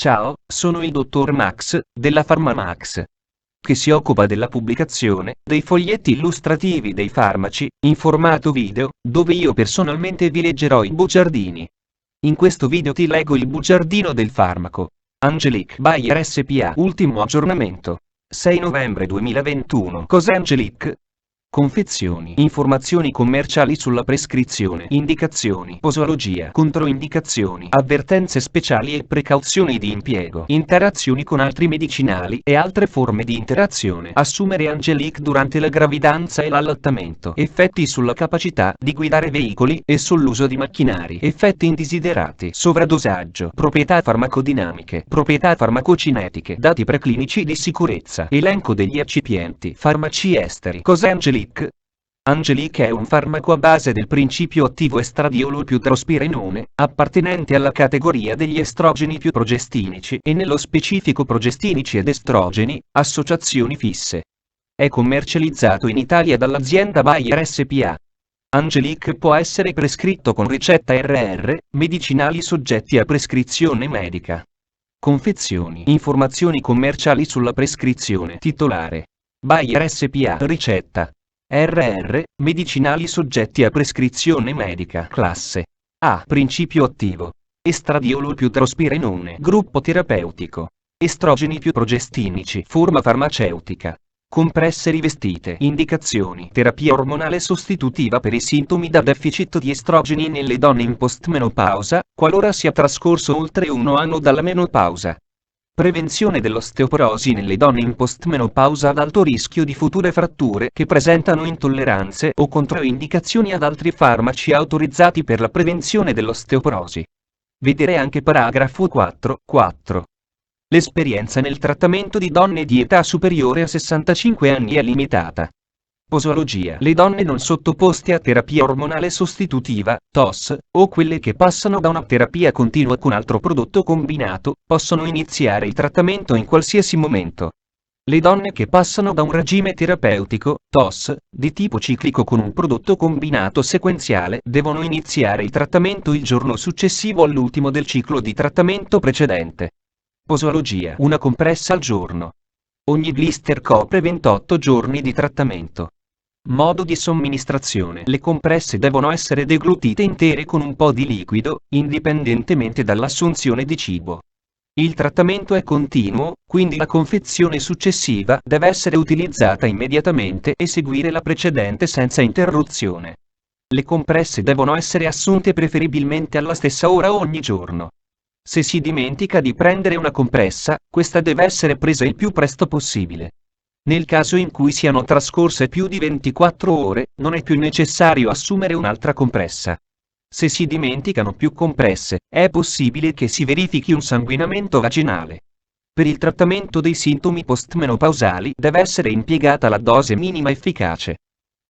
Ciao, sono il dottor Max, della PharmaMax, che si occupa della pubblicazione dei foglietti illustrativi dei farmaci, in formato video, dove io personalmente vi leggerò i bugiardini. In questo video ti leggo il bugiardino del farmaco. Angelic Bayer SPA. Ultimo aggiornamento. 6 novembre 2021. Cos'è Angelic? Confezioni, informazioni commerciali sulla prescrizione, indicazioni, posologia, controindicazioni, avvertenze speciali e precauzioni di impiego, interazioni con altri medicinali e altre forme di interazione. Assumere Angelic durante la gravidanza e l'allattamento. Effetti sulla capacità di guidare veicoli e sull'uso di macchinari. Effetti indesiderati. Sovradosaggio. Proprietà farmacodinamiche. Proprietà farmacocinetiche. Dati preclinici di sicurezza. Elenco degli eccipienti. Farmaci esteri. Cos'è Angelic? Angelic è un farmaco a base del principio attivo estradiolo-più-drospirenone, appartenente alla categoria degli estrogeni più progestinici e nello specifico progestinici ed estrogeni, associazioni fisse. È commercializzato in Italia dall'azienda Bayer SPA. Angelic può essere prescritto con ricetta RR, medicinali soggetti a prescrizione medica. Confezioni, informazioni commerciali sulla prescrizione. Titolare: Bayer SPA. Ricetta: RR, medicinali soggetti a prescrizione medica. Classe A. Principio attivo: estradiolo-più-drospirenone. Gruppo terapeutico: estrogeni più progestinici. Forma farmaceutica: compresse rivestite. Indicazioni: terapia ormonale sostitutiva per i sintomi da deficit di estrogeni nelle donne in postmenopausa, qualora sia trascorso oltre 1 anno dalla menopausa. Prevenzione dell'osteoporosi nelle donne in postmenopausa ad alto rischio di future fratture che presentano intolleranze o controindicazioni ad altri farmaci autorizzati per la prevenzione dell'osteoporosi. Vedere anche paragrafo 4.4. L'esperienza nel trattamento di donne di età superiore a 65 anni è limitata. Posologia: le donne non sottoposte a terapia ormonale sostitutiva, TOS, o quelle che passano da una terapia continua con altro prodotto combinato, possono iniziare il trattamento in qualsiasi momento. Le donne che passano da un regime terapeutico, TOS, di tipo ciclico con un prodotto combinato sequenziale devono iniziare il trattamento il giorno successivo all'ultimo del ciclo di trattamento precedente. Posologia: una compressa al giorno. Ogni blister copre 28 giorni di trattamento. Modo di somministrazione: le compresse devono essere deglutite intere con un po' di liquido, indipendentemente dall'assunzione di cibo. Il trattamento è continuo, quindi la confezione successiva deve essere utilizzata immediatamente e seguire la precedente senza interruzione. Le compresse devono essere assunte preferibilmente alla stessa ora ogni giorno. Se si dimentica di prendere una compressa, questa deve essere presa il più presto possibile. Nel caso in cui siano trascorse più di 24 ore, non è più necessario assumere un'altra compressa. Se si dimenticano più compresse, è possibile che si verifichi un sanguinamento vaginale. Per il trattamento dei sintomi postmenopausali deve essere impiegata la dose minima efficace.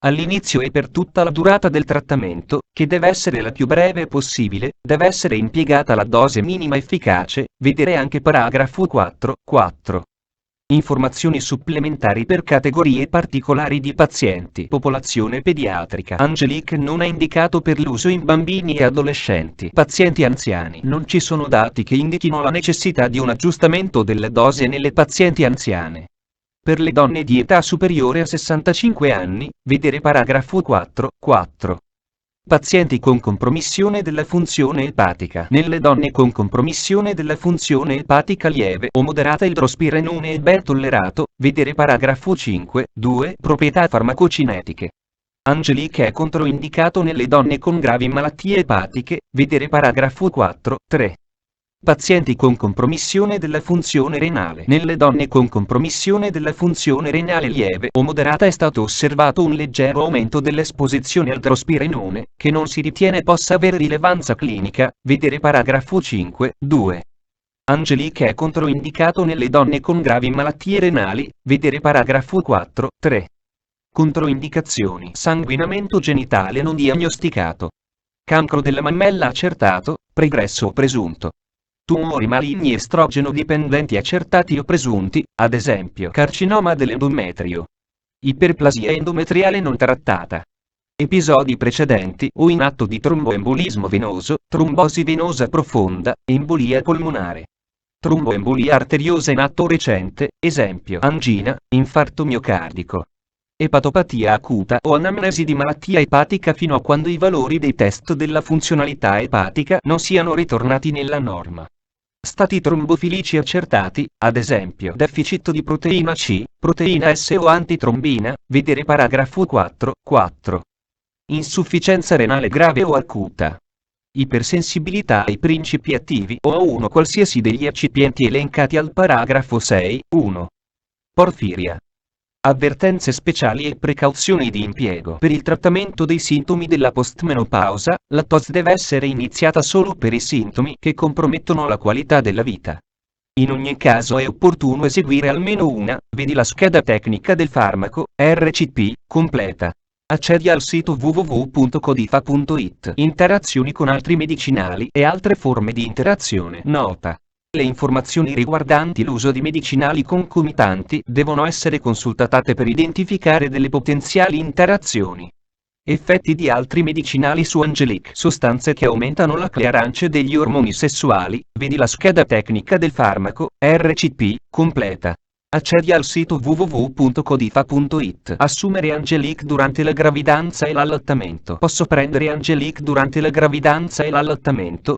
All'inizio e per tutta la durata del trattamento, che deve essere la più breve possibile, deve essere impiegata la dose minima efficace, vedere anche paragrafo 4.4. Informazioni supplementari per categorie particolari di pazienti. Popolazione pediatrica. Angelic non è indicato per l'uso in bambini e adolescenti. Pazienti anziani. Non ci sono dati che indichino la necessità di un aggiustamento delle dosi nelle pazienti anziane. Per le donne di età superiore a 65 anni, vedere paragrafo 4.4. Pazienti con compromissione della funzione epatica. Nelle donne con compromissione della funzione epatica lieve o moderata il drospirenone è ben tollerato, vedere paragrafo 5.2. Proprietà farmacocinetiche. Angelic è controindicato nelle donne con gravi malattie epatiche, vedere paragrafo 4.3. Pazienti con compromissione della funzione renale. Nelle donne con compromissione della funzione renale lieve o moderata è stato osservato un leggero aumento dell'esposizione al drospirenone, che non si ritiene possa avere rilevanza clinica, vedere paragrafo 5.2. Angelic è controindicato nelle donne con gravi malattie renali, vedere paragrafo 4.3. Controindicazioni: sanguinamento genitale non diagnosticato, cancro della mammella accertato, pregresso o presunto, tumori maligni estrogeno dipendenti accertati o presunti, ad esempio carcinoma dell'endometrio, iperplasia endometriale non trattata, episodi precedenti o in atto di tromboembolismo venoso, trombosi venosa profonda, embolia polmonare. Tromboembolia arteriosa in atto recente, esempio angina, infarto miocardico. Epatopatia acuta o anamnesi di malattia epatica fino a quando i valori dei test della funzionalità epatica non siano ritornati nella norma. Stati trombofilici accertati, ad esempio deficit di proteina C, proteina S o antitrombina, vedere paragrafo 4. Insufficienza renale grave o acuta. Ipersensibilità ai principi attivi o a uno qualsiasi degli eccipienti elencati al paragrafo 6.1. Porfiria. Avvertenze speciali e precauzioni di impiego. Per il trattamento dei sintomi della postmenopausa, la TOS deve essere iniziata solo per i sintomi che compromettono la qualità della vita. In ogni caso è opportuno eseguire almeno una, vedi la scheda tecnica del farmaco, RCP, completa. Accedi al sito www.codifa.it. Interazioni con altri medicinali e altre forme di interazione. Nota. Le informazioni riguardanti l'uso di medicinali concomitanti devono essere consultate per identificare delle potenziali interazioni. Effetti di altri medicinali su Angelique. Sostanze che aumentano la clearance degli ormoni sessuali, vedi la scheda tecnica del farmaco, RCP, completa. Accedi al sito www.codifa.it. Assumere Angelique durante la gravidanza e l'allattamento. Posso prendere Angelique durante la gravidanza e l'allattamento?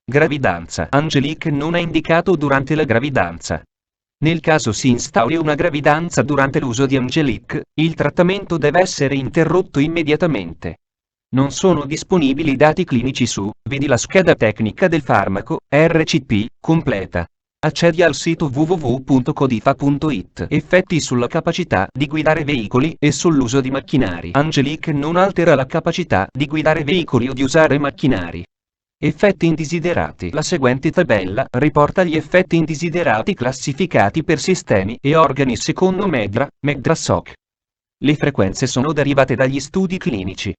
Gravidanza. Angelique non è indicato durante la gravidanza. Nel caso si instauri una gravidanza durante l'uso di Angelique, il trattamento deve essere interrotto immediatamente. Non sono disponibili dati clinici su, vedi la scheda tecnica del farmaco, RCP, completa. Accedi al sito www.codifa.it. Effetti sulla capacità di guidare veicoli e sull'uso di macchinari. Angelique non altera la capacità di guidare veicoli o di usare macchinari. Effetti indesiderati. La seguente tabella riporta gli effetti indesiderati classificati per sistemi e organi secondo MEDRA-SOC. Le frequenze sono derivate dagli studi clinici.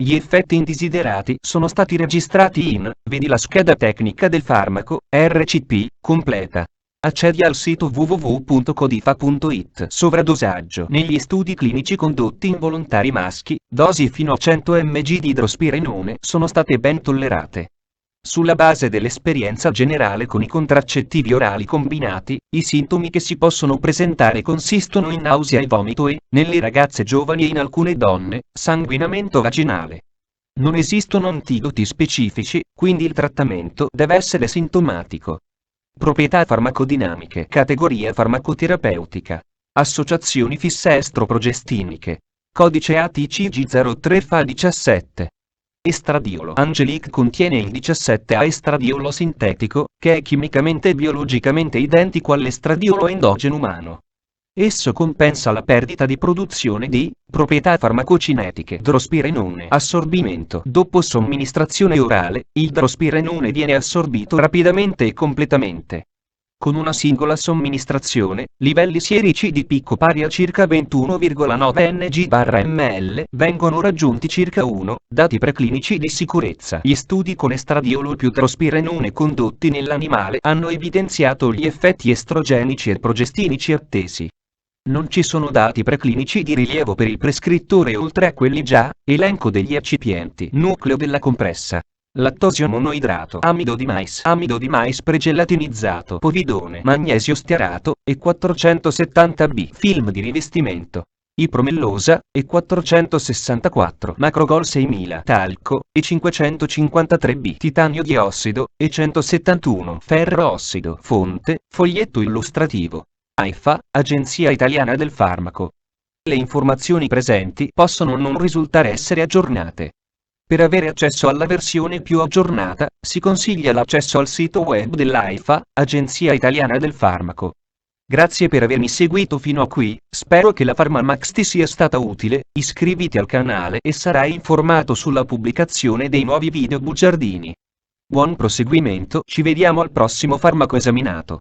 Gli effetti indesiderati sono stati registrati in, vedi la scheda tecnica del farmaco, RCP, completa. Accedi al sito www.codifa.it. Sovradosaggio. Negli studi clinici condotti in volontari maschi, dosi fino a 100 mg di idrospirenone sono state ben tollerate. Sulla base dell'esperienza generale con i contraccettivi orali combinati, i sintomi che si possono presentare consistono in nausea e vomito e, nelle ragazze giovani e in alcune donne, sanguinamento vaginale. Non esistono antidoti specifici, quindi il trattamento deve essere sintomatico. Proprietà farmacodinamiche. Categoria farmacoterapeutica. Associazioni fisse estroprogestiniche. Codice ATCG03FA17. Estradiolo. Angelique contiene il 17A estradiolo sintetico, che è chimicamente e biologicamente identico all'estradiolo endogeno umano. Esso compensa la perdita di produzione di proprietà farmacocinetiche. Drospirenone. Assorbimento. Dopo somministrazione orale, il drospirenone viene assorbito rapidamente e completamente. Con una singola somministrazione, livelli sierici di picco pari a circa 21,9 ng/ml vengono raggiunti circa 1, dati preclinici di sicurezza. Gli studi con estradiolo più drospirenone condotti nell'animale hanno evidenziato gli effetti estrogenici e progestinici attesi. Non ci sono dati preclinici di rilievo per il prescrittore oltre a quelli già, elenco degli eccipienti. Nucleo della compressa. Lattosio monoidrato, amido di mais pregelatinizzato, povidone, magnesio stearato, e 470B, film di rivestimento, ipromellosa, e 464, macrogol 6000, talco, e 553B, titanio diossido, e 171, ferro ossido. Fonte, foglietto illustrativo. AIFA, Agenzia Italiana del Farmaco. Le informazioni presenti possono non risultare essere aggiornate. Per avere accesso alla versione più aggiornata, si consiglia l'accesso al sito web dell'AIFA, Agenzia Italiana del Farmaco. Grazie per avermi seguito fino a qui, spero che la PharmaMax ti sia stata utile, iscriviti al canale e sarai informato sulla pubblicazione dei nuovi video bugiardini. Buon proseguimento, ci vediamo al prossimo farmaco esaminato.